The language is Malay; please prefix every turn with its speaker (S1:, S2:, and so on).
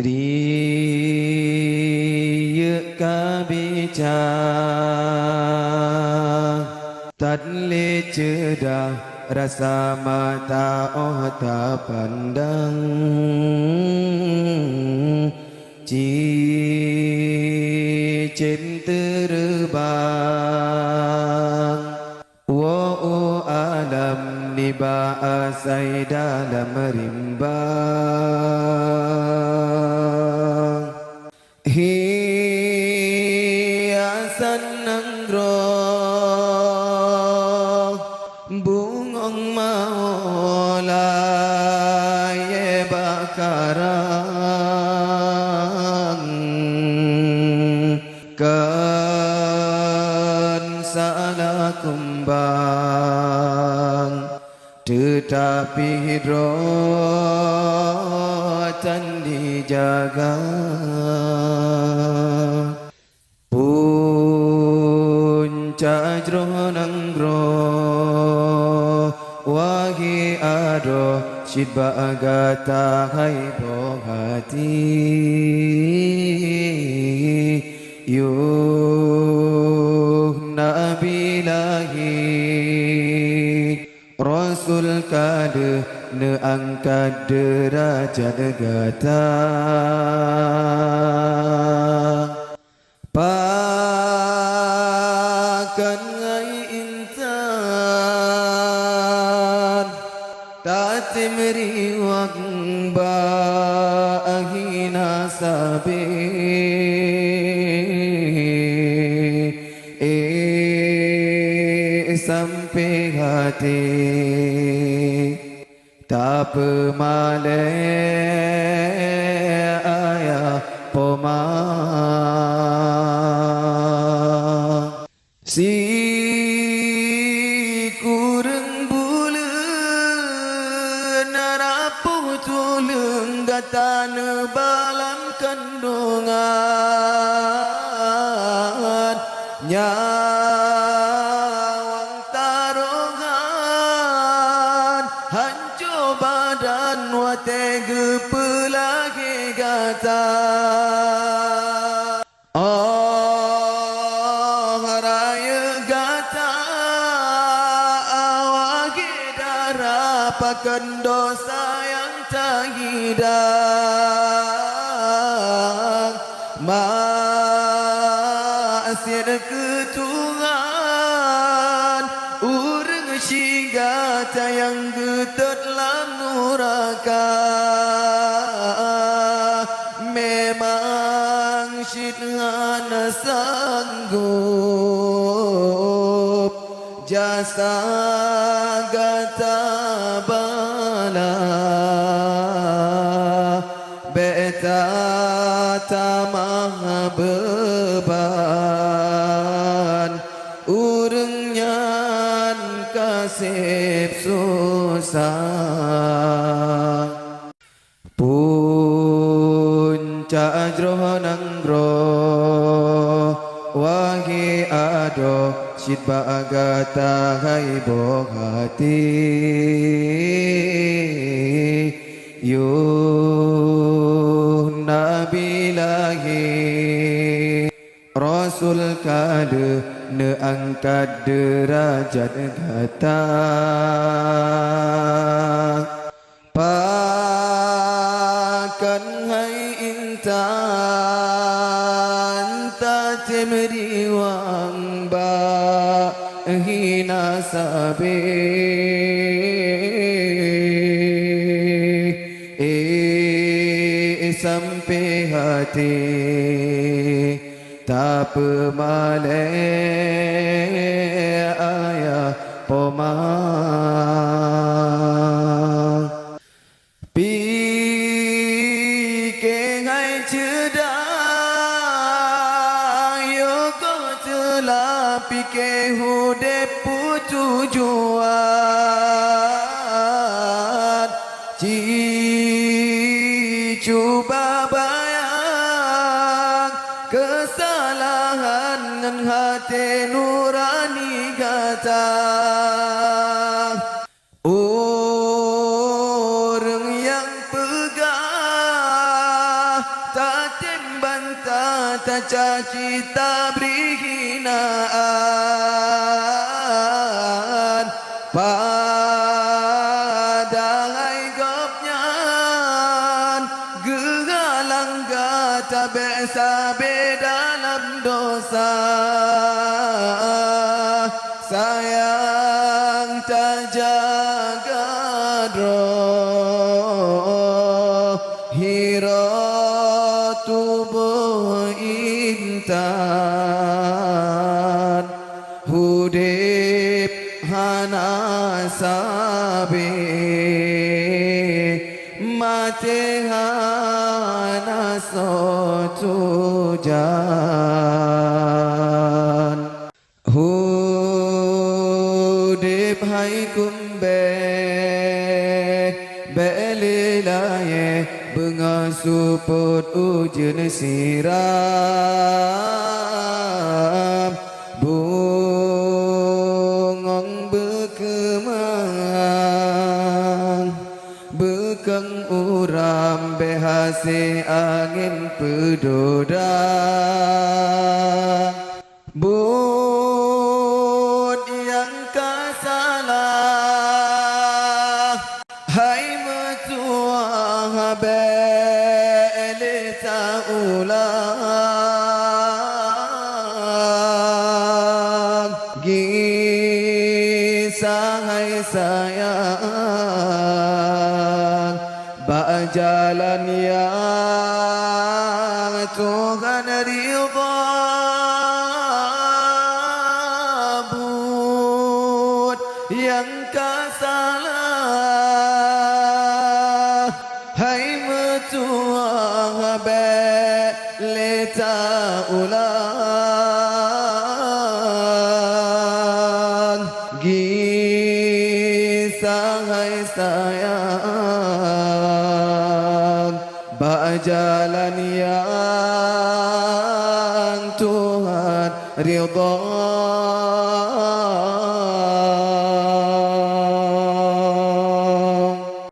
S1: Kriya kabija Tadli cedah rasa mata tak pandang Cicin terbang Wa alam niba asai dalam rimbang Hiasan nanggrong Bungong maulay bakarang Kan salah kumbang Tetapi hidrotan dijaga Puncak jronanggro Wagi ado Syidba agata hai bohati Yuh Nabi lahi Rasul kada ne angkat derajat gata Pakan ngai intan Tatim riwak bahina sabi Sampai hati Tak pemale ayah poma Si kurang bulan Narapuh tulung gata nebalam kandungan Nyawang tarongan Hancur badan watege pelagi gata Oh raya gata Awagi darah pakan dosa yang tak hidang Masir ketungan Urang syigata yang getet lam nuraka Memang syidhana sanggup Jasa gata bala Beta tamah beban Urang nyan kasih susah Puncak jronanggro Wahi ado Syidba agata hai bohati Yuh Nabi lahi Rasul kada ne angkat derajat gata Pakan hai intan Tatim riwang bahina sabi Sampai hati Tak pemale ayah poma Pikir hai cedah Yoko telah pikir hudep tujuan Cuba bayang kesalahan dengan hati nurani kata orang yang pegah Tak bantah, tak caci, tak beri hinaan padahal gopnya gegalang gata biasa dalam dosa sayang tak jaga roh hira tubuh intan hudip hana sabe mate hana sotujan hudip hai kumbe belilaye bengasuput ujian siram bungong bekemang bekeng uram behasi angin pedoda bud yang kasalah hai metua belita ulang gisah hai sayang bak jalan yang Tuhan ridha bud yang kasalah hai metua belita ulang gisah hai sayang bak jalan yang Tuhan ridha